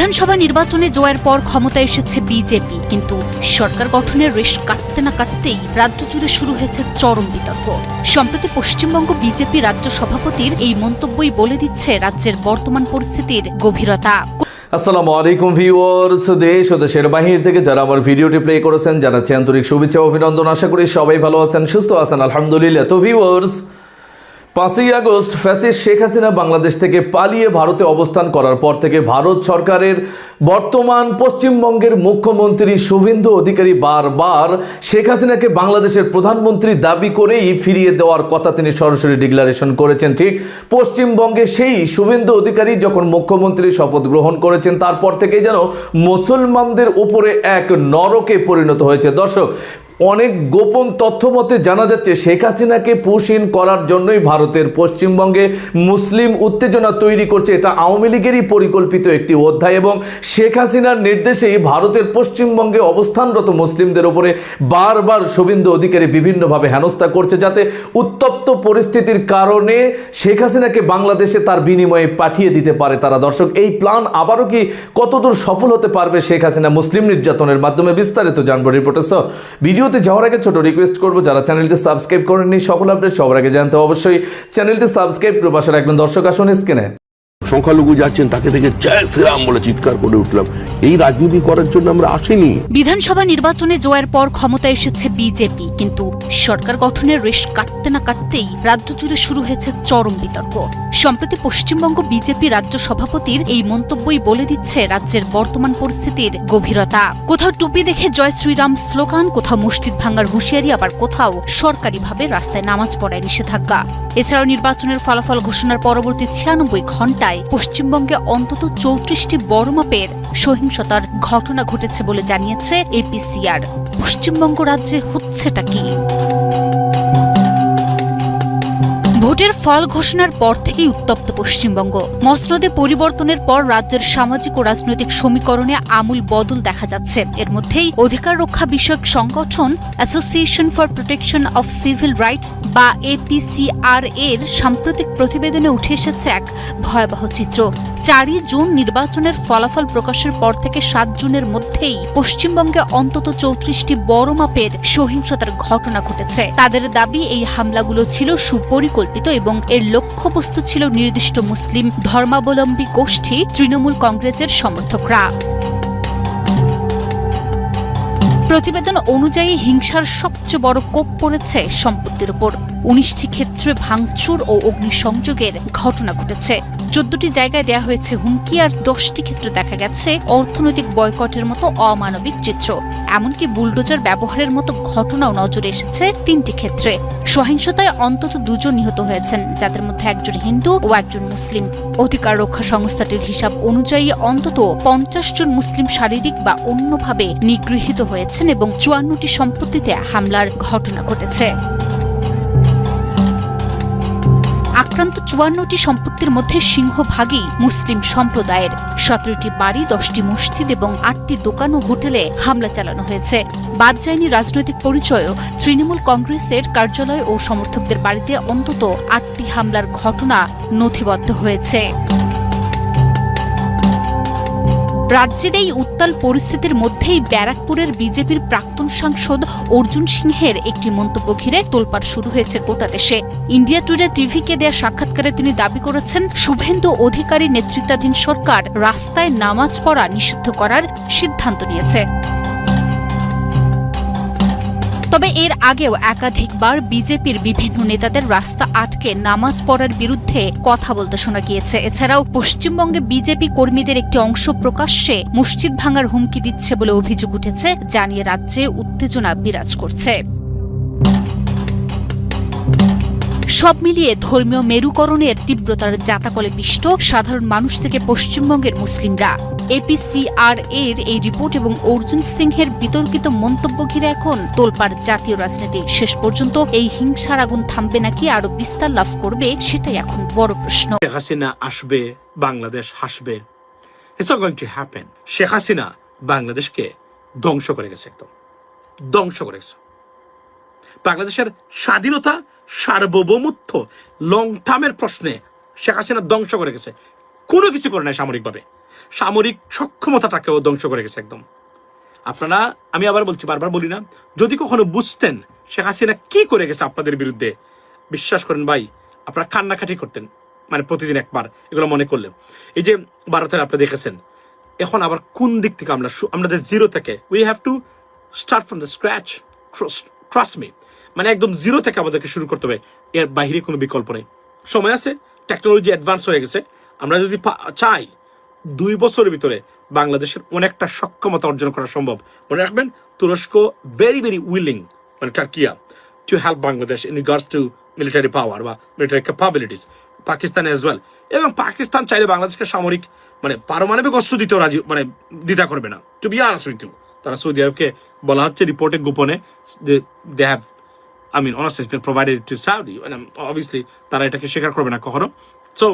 বিধানসভা নির্বাচনে জয়ের পর ক্ষমতায় এসেছে বিজেপি, কিন্তু সরকার গঠনের রেশ কাটতে না কাটতেই রাজ্য জুড়ে শুরু হয়েছে চরম বিতর্ক। সম্প্রতি পশ্চিমবঙ্গ বিজেপি রাজ্য সভাপতির এই মন্তব্যই বলে দিচ্ছে রাজ্যের বর্তমান পরিস্থিতির গভীরতা। আসসালামু আলাইকুম ভিউয়ার্স, দেশ ও দেশের বাহির থেকে যারা আমার ভিডিওটি প্লে করেছেন জানাচ্ছি আন্তরিক শুভেচ্ছা ও অভিনন্দন। আশা করি সবাই ভালো আছেন, সুস্থ আছেন, আলহামদুলিল্লাহ। তো ভিউয়ার্স, 5ই আগস্ট ফ্যাসিস্ট শেখ হাসিনা বাংলাদেশ থেকে পালিয়ে ভারতে অবস্থান করার পর থেকে ভারত সরকারের বর্তমান পশ্চিমবঙ্গের মুখ্যমন্ত্রী শুভেন্দু অধিকারী বারবার শেখ হাসিনাকে বাংলাদেশের প্রধানমন্ত্রী দাবি করেই ফিরিয়ে দেওয়ার কথা তিনি সরাসরি ডিক্লারেশন করেছেন। ঠিক পশ্চিমবঙ্গে সেই শুভেন্দু অধিকারী যখন মুখ্যমন্ত্রী শপথ গ্রহণ করেছেন তারপর থেকেই যেন মুসলমানদের উপরে এক নরকে পরিণত হয়েছে। দর্শক, অনেক গোপন তথ্য মতে জানা যাচ্ছে শেখ হাসিনাকে পুশইন করার জন্যই ভারতের পশ্চিমবঙ্গে মুসলিম উত্তেজনা তৈরি করছে। এটা আওয়ামী লীগেরই পরিকল্পিত একটি অধ্যায় এবং শেখ হাসিনার নির্দেশেই ভারতের পশ্চিমবঙ্গে অবস্থানরত মুসলিমদের উপরে বারবার শুভেন্দু অধিকারী বিভিন্নভাবে হেনস্থা করছে, যাতে উত্তপ্ত পরিস্থিতির কারণে শেখ হাসিনাকে বাংলাদেশে তার বিনিময়ে পাঠিয়ে দিতে পারে তারা। দর্শক, এই প্ল্যান আবারও কি কতদূর সফল হতে পারবে শেখ হাসিনা মুসলিম নির্যাতনের মাধ্যমে, বিস্তারিত জানবো রিপোর্টে। ভিডিওতে যাওয়ার আগে ছোট রিকোয়েস্ট করবো, যারা চ্যানেলটি সাবস্ক্রাইব করেননি সকল আপডেট সবার আগে জানতে অবশ্যই চ্যানেলটি সাবস্ক্রাইব করে পাশে রাখবেন। দর্শক, আসুন স্ক্রিনে সংখ্যালঘু যাচ্ছেন তাকে দেখে জয় শ্রীরাম বলে চিৎকার করে উঠলাম। এই রাজনীতি করার জন্য আমরা আসিনি। বিধানসভা নির্বাচনে জয়ের পর ক্ষমতায় এসেছে বিজেপি, কিন্তু সরকার গঠনের রেশ কাটতে না কাটতেই রাজ্য জুড়ে শুরু হয়েছে চরম বিতর্ক। সম্প্রতি পশ্চিমবঙ্গ বিজেপি রাজ্য সভাপতির এই মন্তব্যই বলে দিচ্ছে রাজ্যের বর্তমান পরিস্থিতির গভীরতা। কোথাও টুপি দেখে জয় শ্রীরাম স্লোগান, কোথাও মসজিদ ভাঙার হুঁশিয়ারি, আবার কোথাও সরকারিভাবে রাস্তায় নামাজ পড়ায় নিষেধাজ্ঞা। এছাড়াও নির্বাচনের ফলাফল ঘোষণার পরবর্তী 96 ঘণ্টায় পশ্চিমবঙ্গে অন্তত 34টি বড় মাপের সহিংসতার ঘটনা ঘটেছে বলে জানিয়েছে এপিসিআর। পশ্চিমবঙ্গ রাজ্যে হচ্ছেটা কি? ভোটের ফল ঘোষণার পর থেকেই উত্তপ্ত পশ্চিমবঙ্গ। মসনদে পরিবর্তনের পর রাজ্যের সামাজিক ও রাজনৈতিক সমীকরণে আমূল বদল দেখা যাচ্ছে। এর মধ্যেই অধিকার রক্ষা বিষয়ক সংগঠন association for protection of civil rights বা এপিসিআর এর সাম্প্রতিক প্রতিবেদনে উঠে এসেছে এক ভয়াবহ চিত্র। 4ই জুন নির্বাচনের ফলাফল প্রকাশের পর থেকে 7 জুনের মধ্যেই পশ্চিমবঙ্গে অন্তত 34টি বড় মাপের সহিংসতার ঘটনা ঘটেছে। তাদের দাবি, এই হামলাগুলো ছিল সুপরিকল্পিত এবং এর লক্ষ্যবস্তু ছিল নির্দিষ্ট মুসলিম ধর্মাবলম্বী গোষ্ঠী তৃণমূল কংগ্রেসের সমর্থকরা। প্রতিবেদন অনুযায়ী হিংসার সবচেয়ে বড় কোপ পড়েছে সম্পত্তির উপর। 19টি ক্ষেত্রে ভাঙচুর ও অগ্নিসংযোগের ঘটনা ঘটেছে। 14টি জায়গায় দেয়া হয়েছে হুমকি, আর 10টি ক্ষেত্রে দেখা গেছে অর্থনৈতিক বয়কটের মতো অমানবিক চিত্র। এমনকি বুলডোজার ব্যবহারের মতো ঘটনাও নজরে এসেছে 3টি ক্ষেত্রে। সহিংসতায় অন্তত 2 জন নিহত হয়েছেন, যাদের মধ্যে একজন হিন্দু ও একজন মুসলিম। অধিকার রক্ষা সংস্থাটির হিসাব অনুযায়ী অন্তত 50 জন মুসলিম শারীরিক বা অন্যভাবে নিগৃহীত হয়েছেন এবং 54টি সম্পত্তিতে হামলার ঘটনা ঘটেছে। আক্রান্ত 54টি সম্পত্তির মধ্যে সিংহভাগই মুসলিম সম্প্রদায়ের। 17টি বাড়ি, 10টি মসজিদ এবং 8টি দোকান ও হোটেলে হামলা চালানো হয়েছে। বাদ যায়নি রাজনৈতিক পরিচয়ও। তৃণমূল কংগ্রেসের কার্যালয় ও সমর্থকদের বাড়িতে অন্তত 8টি হামলার ঘটনা নথিবদ্ধ হয়েছে। রাজ্যের এই উত্তাল পরিস্থিতির মধ্যেই ব্যারাকপুরের বিজেপির প্রাক্তন সাংসদ অর্জুন সিংহের একটি মন্তব্য ঘিরে তোলপাড় শুরু হয়েছে গোটা দেশে। ইন্ডিয়া টুডে টিভিকে দেয়া সাক্ষাৎকারে তিনি দাবি করেছেন, শুভেন্দু অধিকারী নেতৃত্বাধীন সরকার রাস্তায় নামাজ পড়া নিষিদ্ধ করার সিদ্ধান্ত নিয়েছে। তবে এর আগেও একাধিকবার বিজেপির বিভিন্ন নেতাদের রাস্তা আটকে নামাজ পড়ার বিরুদ্ধে কথা বলতে শোনা গিয়েছে। এছাড়াও পশ্চিমবঙ্গে বিজেপি কর্মীদের একটি অংশ প্রকাশ্যে মসজিদ ভাঙার হুমকি দিচ্ছে বলে অভিযোগ উঠেছে, জানিয়ে রাজ্যে উত্তেজনা বিরাজ করছে। সব মিলিয়ে ধর্মীয় মেরুকরণের তীব্রতার জাতাকলে পিষ্ট সাধারণ মানুষ থেকে পশ্চিমবঙ্গের মুসলিমরা। এপিসিআর এর এই রিপোর্ট এবং অর্জুন সিংহের বিতর্কিত মন্তব্য ঘিরে এখন তোলপাড় জাতীয় রাজনীতি। শেষ পর্যন্ত এই হিংসার আগুন থামবে নাকি আরো বিস্তার লাভ করবে, সেটাই এখন বড় প্রশ্ন। শেখ হাসিনা আসবে, বাংলাদেশ হাসবে। It's not going to happen. Sheikh Hasina বাংলাদেশকে ধ্বংস করে গেছে, একদম ধ্বংস করে গেছে। বাংলাদেশের স্বাধীনতা, সার্বভৌমত্ব, লং টার্মের প্রশ্নে শেখ হাসিনা ধ্বংস করে গেছে। কোনো কিছু করে নাই সামরিকভাবে। সামরিক সক্ষমতাটাকেও ধ্বংস করে গেছে একদম। আপনারা, আমি আবার বলছি, বারবার বলি না, যদি কখনো বুঝতেন শেখ হাসিনা কি করে গেছে আপনাদের বিরুদ্ধে, বিশ্বাস করেন ভাই, আপনারা কান্নাকাটি করতেন, মানে প্রতিদিন একবার এগুলো মনে করলে। এই যে ভারতের আপনারা দেখেছেন, এখন আবার কোন দিক থেকে আমাদের জিরো থেকে, we have to start from the scratch, trust me, মানে একদম জিরো থেকে আমাদেরকে শুরু করতে হবে, এর বাইরে কোনো বিকল্প নেই। সময় আছে, টেকনোলজি অ্যাডভান্স হয়ে গেছে, আমরা যদি চাই 2 বছরের ভিতরে বাংলাদেশের অনেকটা সক্ষমতা অর্জন করা সম্ভব। মনে রাখবেন, তুরস্ক ভেরি ভেরি উইলিং, মানে Turkiye, to help Bangladesh in regards to military power বা military capabilities, Pakistan as well. এবং পাকিস্তান চাইলে বাংলাদেশকে সামরিক মানে পারমাণবিক অস্ত্র দিতেও রাজি, মানে দ্বিধা করবে না, to be honest with you. তারা সৌদি আরবকে বলা হচ্ছে রিপোর্টে গোপনে they have, I mean, honestly, it's been provided to Saudi, and obviously তারা এটাকে স্বীকার করবে না কখনো। সো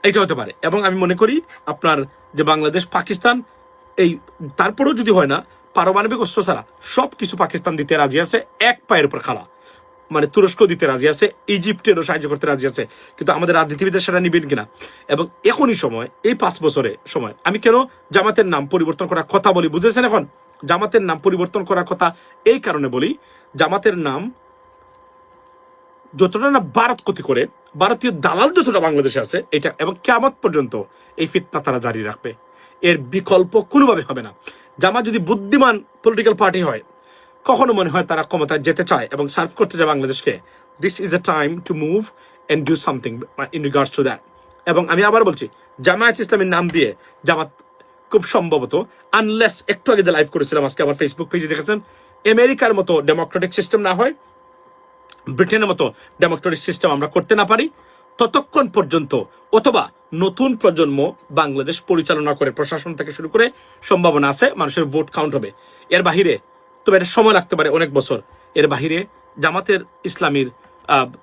এটা হতে পারে। এবং আমি মনে করি আপনার যে বাংলাদেশ পাকিস্তান, এই তারপরেও যদি হয় না, পারমাণবিক অস্ত্র ছাড়া সব কিছু পাকিস্তান দিতে রাজি আছে, এক পায়ের উপর খাড়া, মানে তুরস্ক দিতে রাজি আছে, ইজিপ্টেরও সাহায্য করতে রাজি আছে, কিন্তু আমাদের রাজনীতিবিদরা সেটা নিবেন কিনা। এবং এখনই সময়, এই 5 বছরে সময়, আমি কেন জামাতের নাম পরিবর্তন করার কথা বলি বুঝেছেন? এখন জামাতের নাম পরিবর্তন করার কথা এই কারণে বলি, জামাতের নাম যতটা না ভারত ক্ষতি করে, ভারতীয় দালাল যতটা বাংলাদেশে আছে এটা, এবং কিয়ামত পর্যন্ত এই ফিতনা তারা জারি রাখবে, এর বিকল্প কোনোভাবে হবে না। জামাত যদি বুদ্ধিমান পলিটিক্যাল পার্টি হয়, কখনো মনে হয় তারা ক্ষমতায় যেতে চায় এবং সার্ভ করতে চায় বাংলাদেশকে, this is a time to move and do something in regards to that. এবং আমি আবার বলছি, জামায়াত ইসলামের নাম দিয়ে জামাত খুব সম্ভবত, আনলেস একটু আগে যে লাইভ করেছিলাম আজকে আমার ফেসবুক পেজে দেখেছেন, আমেরিকার মতো ডেমোক্রেটিক সিস্টেম না হয়, ব্রিটেনের মতো ডেমোক্রেটিক সিস্টেম আমরা করতে না পারি, ততক্ষণ পর্যন্ত, অথবা নতুন প্রজন্ম বাংলাদেশ পরিচালনা করে, প্রশাসন থেকে শুরু করে, সম্ভাবনা আছে মানুষের ভোট কাউন্ট হবে। এর বাহিরে, তবে এটা সময় লাগতে পারে অনেক বছর, এর বাহিরে জামাতের ইসলামীর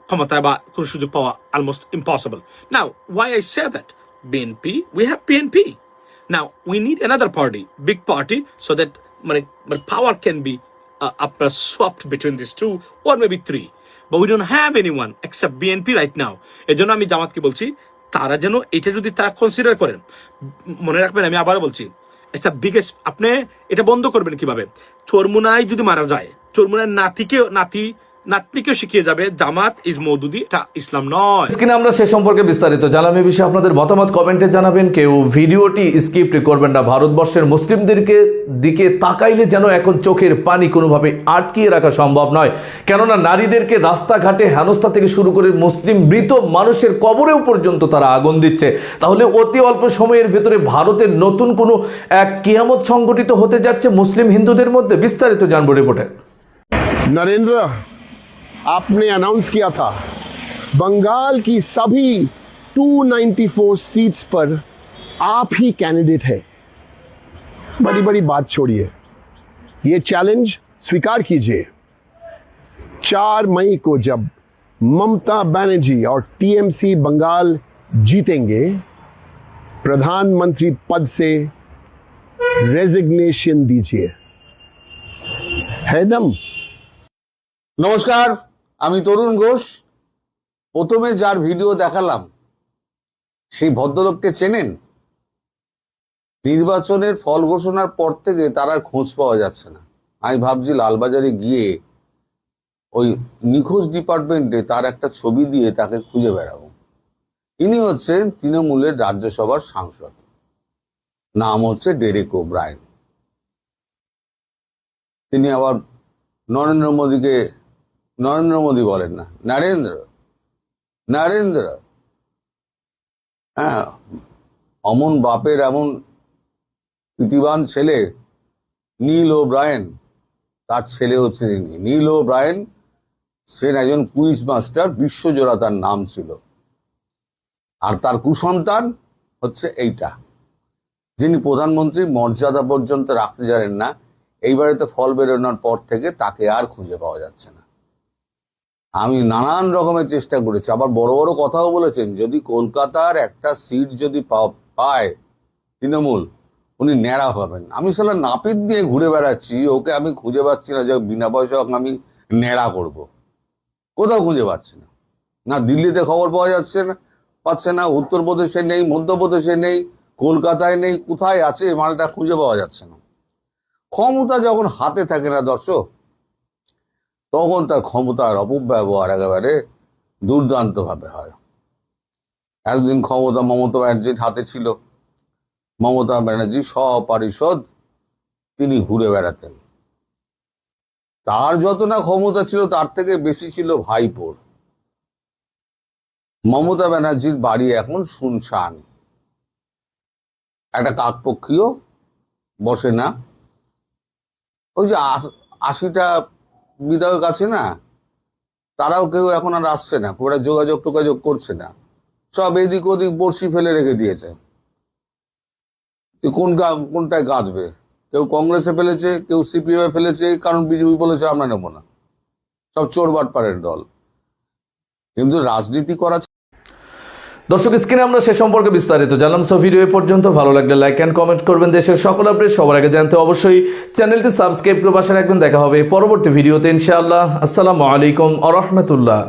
ক্ষমতায় বা কোনো সুযোগ পাওয়া almost impossible. Now why I say that, BNP, we have BNP, now we need another party, big party, so that মানে power can be swapped between these 2 or maybe 3, but we don't have anyone except BNP right now. এজন্য আমি জামাতকে বলছি, তারা যেন এটা যদি তারা কনসিডার করেন, মনে রাখবেন, আমি আবার বলছি, ইটস দ্য বিগেস্ট। আপনি এটা বন্ধ করবেন কিভাবে? চরমুনাই যদি মারা যায়, চরমুনার নাতনিকেও শিখিয়ে যাবে জামাত ইজ মওদুদি, এটা ইসলাম নয়। স্ক্রিনে আমরা সে সম্পর্কে বিস্তারিত জানলাম। এই বিষয়ে আপনাদের মতামত কমেন্টে জানাবেন। কেউ ভিডিওটি স্কিপ করবেন না। ভারতবর্ষের মুসলিমদেরকে দিকে তাকাইলে যেন এখন চোখের পানি কোনোভাবে আটকিয়ে রাখা সম্ভব নয়, কেননা নারীদেরকে রাস্তাঘাটে হেনস্থা থেকে শুরু করে মুসলিম মৃত মানুষের কবরেও পর্যন্ত তারা আগুন দিচ্ছে। তাহলে অতি অল্প সময়ের ভেতরে ভারতের নতুন কোনো এক কিয়ামত সংগঠিত হতে যাচ্ছে মুসলিম হিন্দুদের মধ্যে। বিস্তারিত জানবো রিপোর্টে। नरेंद्र, आपने अनाउंस किया था बंगाल की सभी 294 सीट्स पर आप ही कैंडिडेट है। बड़ी बड़ी बात छोड़िए, ये चैलेंज स्वीकार कीजिए। 4 मई को जब ममता बनर्जी और टीएमसी बंगाल जीतेंगे, प्रधानमंत्री पद से रेजिग्नेशन दीजिए। है दम? নমস্কার, আমি তরুণ ঘোষ। প্রথমে যার ভিডিও দেখালাম সেই ভদ্রলোককে চেনেন? নির্বাচনের ফল ঘোষণার পর থেকে তার আর খোঁজ পাওয়া যাচ্ছে না। আমি ভাবছি লালবাজারে গিয়ে ওই নিখোঁজ ডিপার্টমেন্টে তার একটা ছবি দিয়ে তাকে খুঁজে বেড়াবো। ইনি হচ্ছেন তৃণমূলের রাজ্যসভার সাংসদ, নাম হচ্ছে ডেরেক ওব্রায়েন। তিনি আবার নরেন্দ্র মোদী বলেন না, নরেন্দ্র। হ্যাঁ, অমন বাপের এমন প্রীতিবান ছেলে নীল ওব্রায়েন, তার ছেলে হচ্ছে নীল ওব্রায়েন। সে একজন কুইজ মাস্টার, বিশ্বজোড়া তার নাম ছিল। আর তার কুসন্তান হচ্ছে এইটা, যিনি প্রধানমন্ত্রীর মর্যাদা পর্যন্ত রাখতে জানেন না। এইবারে তো ফল বেরোনোর পর থেকে তাকে আর খুঁজে পাওয়া যাচ্ছে না। আমি নানান রকমের চেষ্টা করেছি, আবার বড় বড় কথাও বলেছেন, যদি কলকাতার একটা সিট যদি পায় তৃণমূল, উনি ন্যাড়া হবেন। আমি সালা নাপিত দিয়ে ঘুরে বেড়াচ্ছি, ওকে আমি খুঁজে পাচ্ছি না যে বিনা পয়সা আমি ন্যাড়া করব। কোথাও খুঁজে পাচ্ছি না। না দিল্লিতে খবর পাওয়া যাচ্ছে না, পাচ্ছে না, উত্তরপ্রদেশে নেই, মধ্যপ্রদেশে নেই, কলকাতায় নেই, কোথায় আছে মালটা খুঁজে পাওয়া যাচ্ছে না। ক্ষমতা যখন হাতে থাকে না দর্শক, তখন তার ক্ষমতার অপব্যবহার একেবারে দুর্দান্ত ভাবে হয়। এতদিন ক্ষমতা মমতা ব্যানার্জির হাতে ছিল, মমতা ব্যানার্জি সপরিষদ তিনি ঘুরে বেড়াতেন। তার যত না ক্ষমতা ছিল তার থেকে বেশি ছিল ভাইপোর। মমতা ব্যানার্জির বাড়ি এখন শুনশান, একটা কাকপক্ষীয় বসে না। ওই যে 80টা বিধায়ক আছে না, তারাও কেউ এখন আর আসছে না, ওরা যোগাযোগ টোগাযোগ করছে না, সব এদিক ওদিক বড়শি ফেলে রেখে দিয়েছে। কোনটায় গাঁথবে? কেউ কংগ্রেসে ফেলেছে, কেউ সিপিএম ফেলেছে, কারণ বিজেপি বলেছে আমরা নেব না, সব চোর বাটপাড়ের দল। কিন্তু রাজনীতি করা দর্শক, স্ক্রিনে আমরা সে সম্পর্কে বিস্তারিত জানলাম। সো ভিডিও এ পর্যন্ত। ভালো লাগলে লাইক এন্ড কমেন্ট করবেন। দেশের সকল আপডেট সবার আগে জানতে অবশ্যই চ্যানেলটি সাবস্ক্রাইব করে পাশে রাখবেন। দেখা হবে পরবর্তী ভিডিওতে ইনশাআল্লাহ। আসসালামু আলাইকুম ওয়া রাহমাতুল্লাহ।